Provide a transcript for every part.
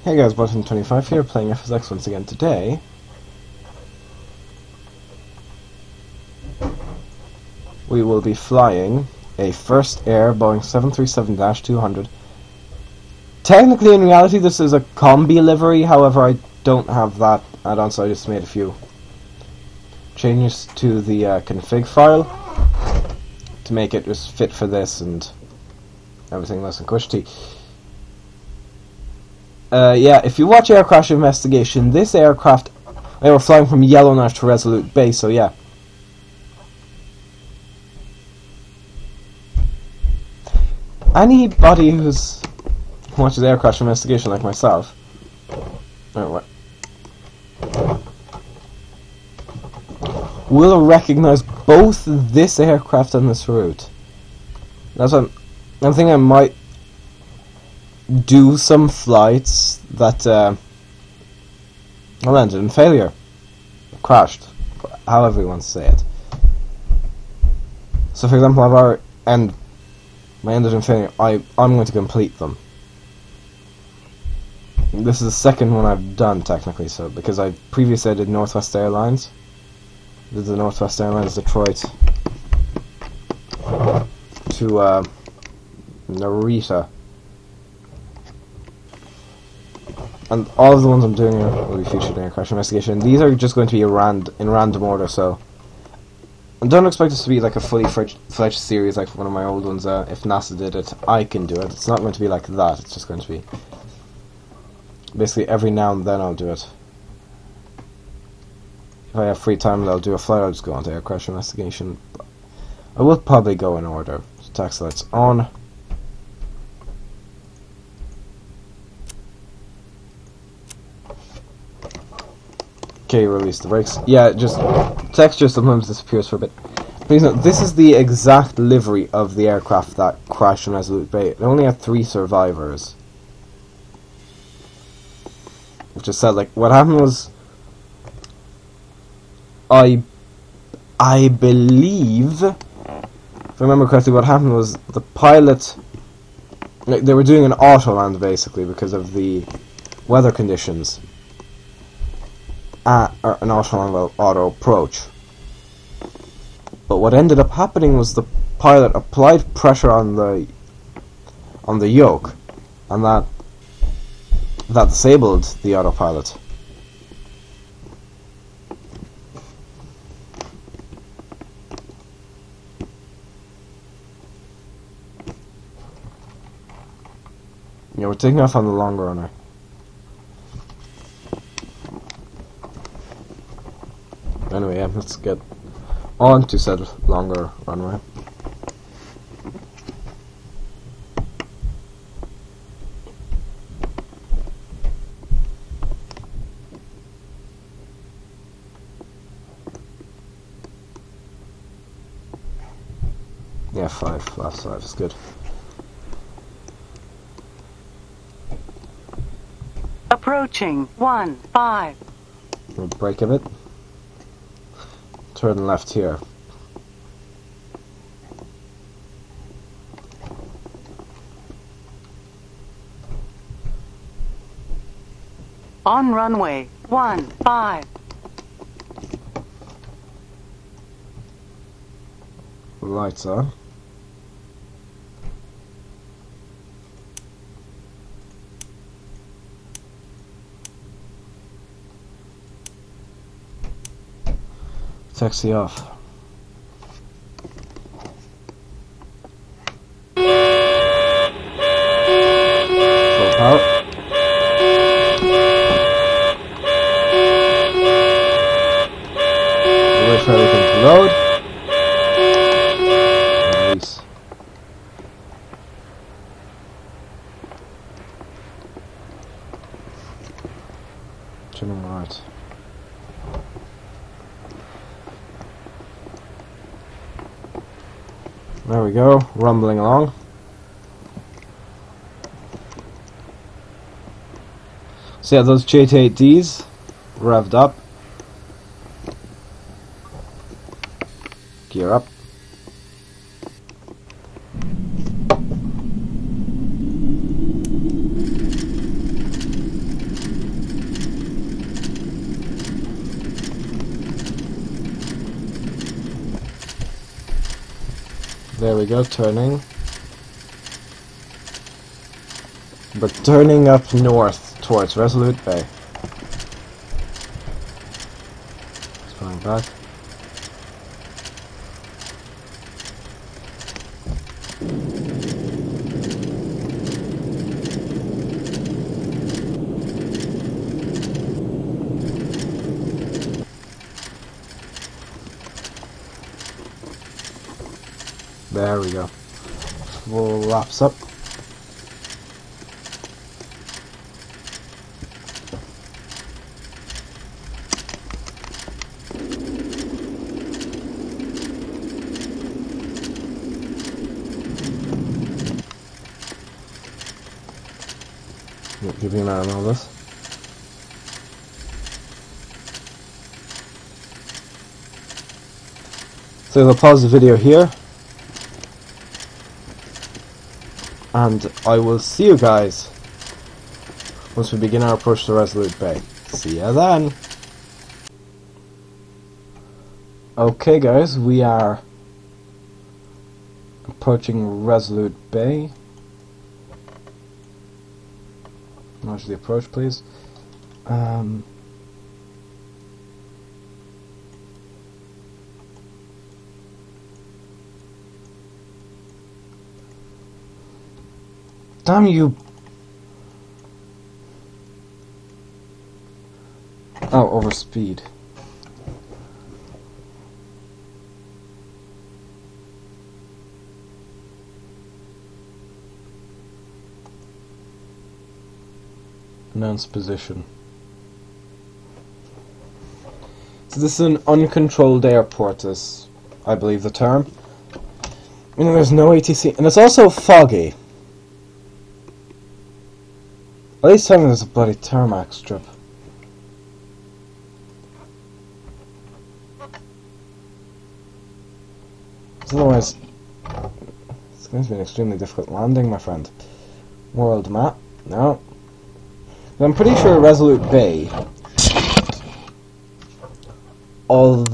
Hey guys, Button25 here, playing FSX once again. Today, we will be flying a First Air Boeing 737-200. Technically, in reality, this is a combi livery, however, I don't have that add-on, so I just made a few changes to the config file to make it just fit for this and everything less than cushy. Yeah, if you watch Air Crash Investigation, this aircraft, they were flying from Yellowknife to Resolute Bay, so yeah. Anybody who watches Air Crash Investigation like myself, will recognize both this aircraft and this route. That's what I'm thinking. I might do some flights that ended in failure, crashed, however you want to say it. So, for example, I ended in failure. I'm going to complete them. This is the second one I've done technically, so because I previously did Northwest Airlines. Did the Northwest Airlines Detroit to Narita. And all of the ones I'm doing will be featured in Air Crash Investigation. These are just going to be in random order, so I don't expect this to be like a fully fledged series like one of my old ones. If NASA did it, I can do it. It's not going to be like that. It's just going to be basically every now and then I'll do it. If I have free time, I'll do a flight. I'll just go on to Air Crash Investigation. But I will probably go in order. So taxi lights on. Okay, release the brakes. Yeah, just texture sometimes disappears for a bit. Please note, this is the exact livery of the aircraft that crashed in Resolute Bay. It only had 3 survivors. Which is sad. Like, what happened was, I believe, if I remember correctly, what happened was the pilot, like, they were doing an auto land basically because of the weather conditions. An auto approach. But what ended up happening was the pilot applied pressure on the yoke, and that disabled the autopilot. Yeah, we're taking off on the long runner. Anyway, yeah, let's get on to said longer runway. Yeah, 5, last 5 is good. Approaching 1-5. We'll brake a bit. Turn left here. On runway 15. Lights on. Taxi off. Full power. Wait for everything to load. Release. Turning right. There we go, rumbling along. So yeah, those J-8Ds revved up. Gear up. There we go, turning. We're turning up north towards Resolute Bay. Just going back. There we go. Full laps up. Keeping an eye on all this. So I'll pause the video here. And I will see you guys once we begin our approach to Resolute Bay. See ya then! Okay guys, we are approaching Resolute Bay. Watch the approach, please. Damn you! Oh, over speed. Announce position. So this is an uncontrolled airport, is I believe the term. Meaning there's no ATC, and it's also foggy. At least tell me there's a bloody tarmac strip. Otherwise, it's going to be an extremely difficult landing, my friend. World map? No. I'm pretty sure Resolute Bay, although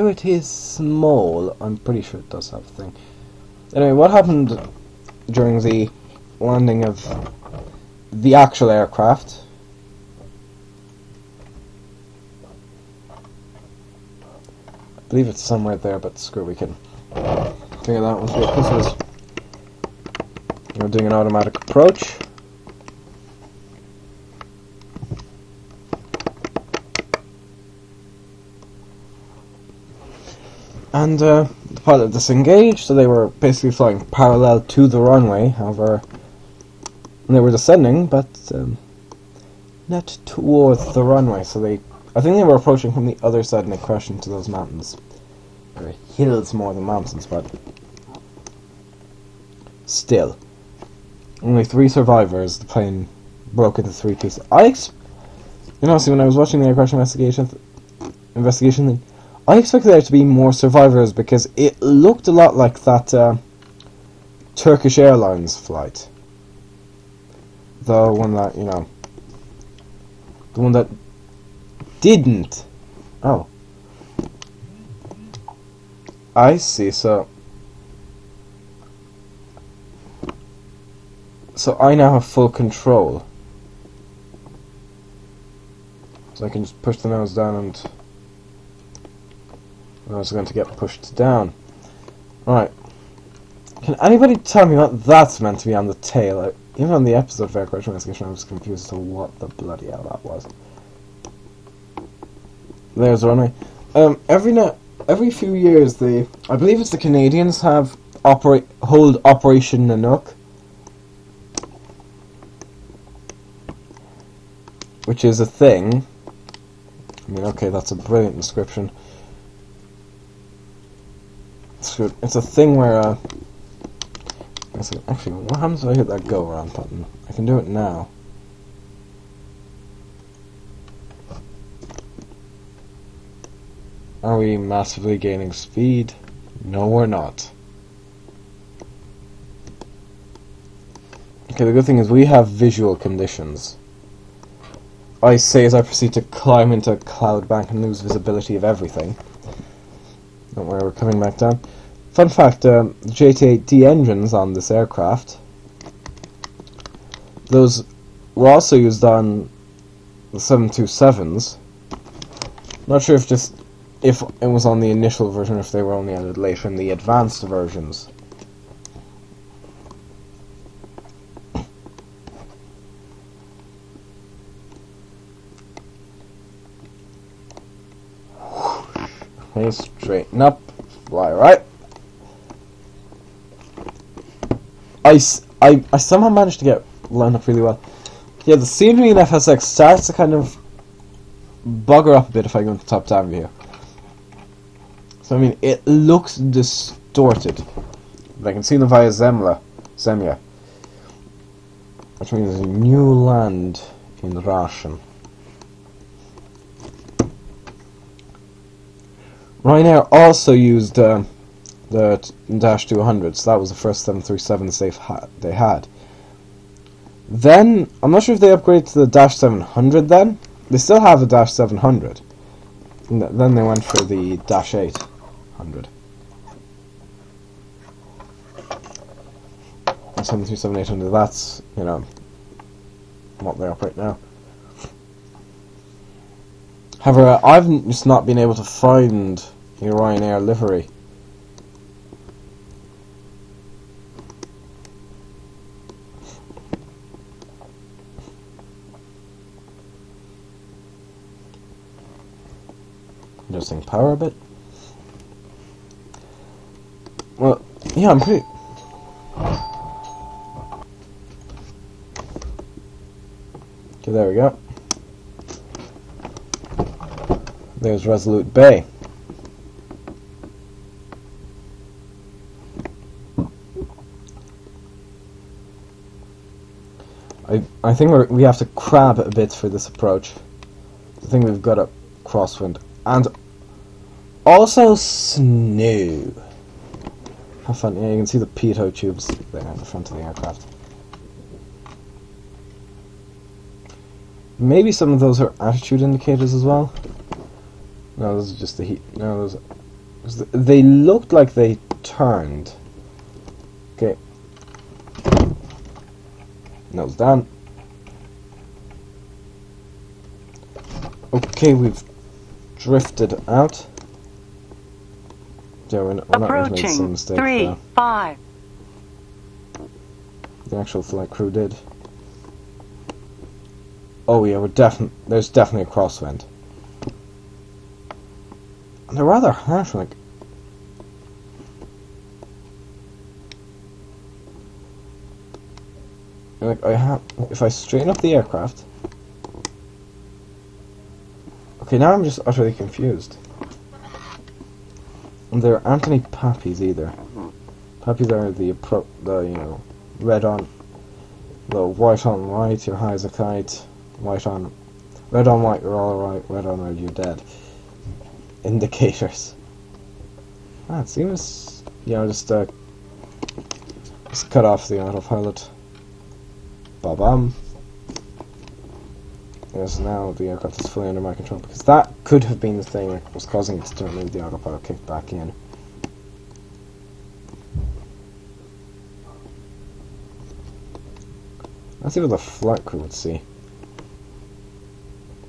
it is small, I'm pretty sure it does have a thing. Anyway, what happened during the landing of the actual aircraft? I believe it's somewhere there, but screw, we can figure that out once we get closer to this. We're doing an automatic approach. And the pilot disengaged, so they were basically flying parallel to the runway, however, and they were descending, but not towards the runway, so I think they were approaching from the other side and they crashed into those mountains. Or hills more than mountains, but still. Only 3 survivors. The plane broke into 3 pieces. See, when I was watching the air crash investigation thing, I expected there to be more survivors because it looked a lot like that Turkish Airlines flight. The one that, the one that didn't. Oh. I see, so I now have full control. So I can just push the nose down and I was going to get pushed down. Right. Can anybody tell me what that's meant to be on the tail? Even on the episode of Air Crash Investigation I was confused as to what the bloody hell that was. There's the runway. Every few years I believe it's the Canadians hold Operation Nanook. Which is a thing. I mean, okay, that's a brilliant description. It's a thing where, actually, what happens if I hit that go around button? I can do it now. Are we massively gaining speed? No, we're not. Okay, the good thing is we have visual conditions. I say as I proceed to climb into a cloud bank and lose visibility of everything. Don't worry, we're coming back down. Fun fact, the JT8D engines on this aircraft, those were also used on the 727s. Not sure if it was on the initial version, or if they were only added later in the advanced versions. Okay, straighten up, fly right. I somehow managed to get lined up really well. Yeah, the scenery in FSX starts to kind of bugger up a bit if I go into top-down view. So I mean, it looks distorted. But I can see them via Zemlya. Which means new land in Russian. Ryanair also used the Dash 200, so that was the first 737s they had. Then, I'm not sure if they upgraded to the Dash 700 then. They still have a Dash 700. And then they went for the Dash 800. 737-800, that's, you know, what they operate now. However, I've just not been able to find a Ryanair livery. Adjusting power a bit. Well, yeah, I'm pretty... Okay, there we go. There's Resolute Bay. I think we have to crab a bit for this approach. I think we've got a crosswind. And also snow. How fun. Yeah, you can see the pitot tubes there in the front of the aircraft. Maybe some of those are attitude indicators as well. No, those are just the heat. No, they looked like they turned. Okay. Nose down. Okay, we've drifted out. Yeah, we're not going to make the same mistake. 3, 5. The actual flight crew did. Oh yeah, there's definitely a crosswind. And they're rather harsh, like... if I straighten up the aircraft... Okay, now I'm just utterly confused. And there aren't any pappies either. Pappies are the you know, red on... the white on white, you're high as a kite. Red on white, you're alright. Red on red, you're dead. Indicators. It seems, you know, just cut off the autopilot. Ba-bam. Yes, now the aircraft is fully under my control, because that could have been the thing that was causing it to turn the autopilot kick back in. Let's see what the flight crew would see.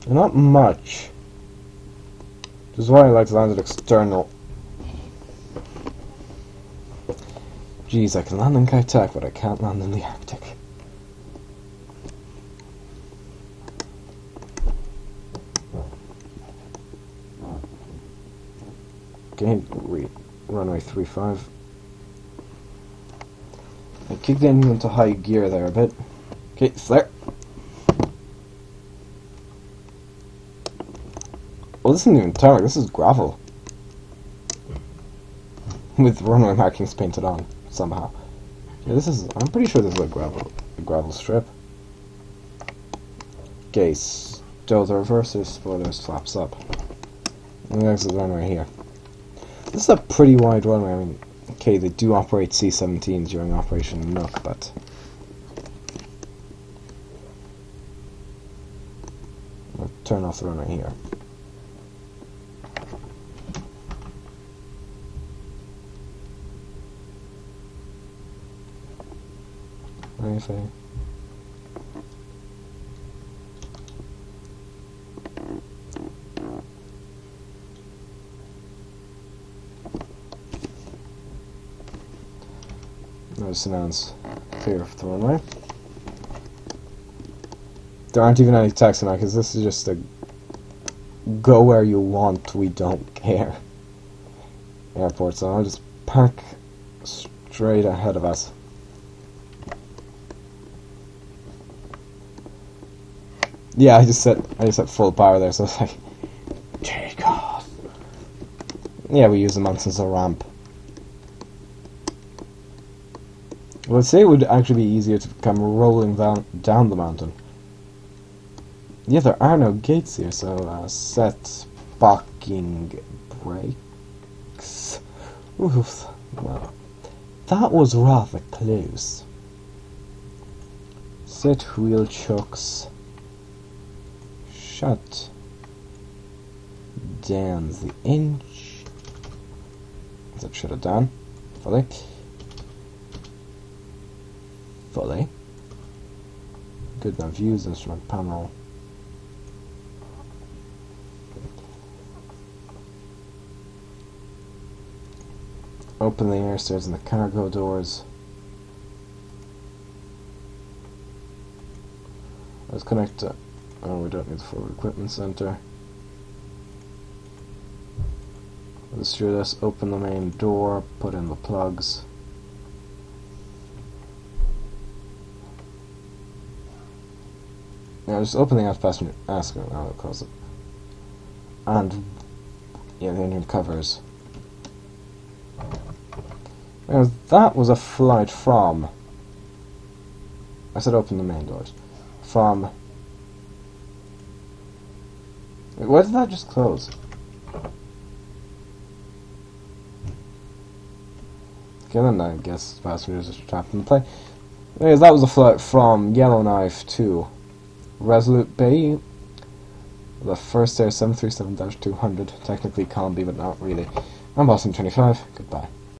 Not much. Which is why I like to land at external. Geez, I can land in Kai-Tak, but I can't land in the Arctic. Okay, runway 35. I kicked the engine into high gear there a bit. Okay, flare. Oh, this isn't even tarmac, this is gravel. With runway markings painted on, somehow. Yeah, I'm pretty sure this is a gravel strip. Okay, still the reverser, spoilers, flaps up. And there's the runway here. This is a pretty wide runway, I mean, okay, they do operate C-17s during Operation Nook, but... turn off the runway here. What do you say? Notice announce clear for the runway. There aren't even any text in that because this is just a go where you want, we don't care airport, so I'll just park straight ahead of us. Yeah, I just set full power there, so it's like, take off. Yeah, we use the mountains as a ramp. Well, I'd say it would actually be easier to come rolling down the mountain. Yeah, there are no gates here, so set parking brakes. Oof. Well, that was rather close. Set wheel chocks. Shut down the inch. That shut it down. Fully. Fully. Good enough views, instrument panel. Open the air stairs and the cargo doors. Let's connect to... Oh, we don't need the forward equipment center. Let's do this. Open the main door. Put in the plugs. Now just open the aft passenger... I'll close it. And... yeah, the engine covers. Now, that was a flight from... I said open the main doors. From... Wait, why did that just close? Okay, then I guess passengers are trapped in the plane. Anyways, that was a flight from Yellowknife to Resolute Bay. The first air 737-200. Technically combi, but not really. I'm Boston 25. Goodbye.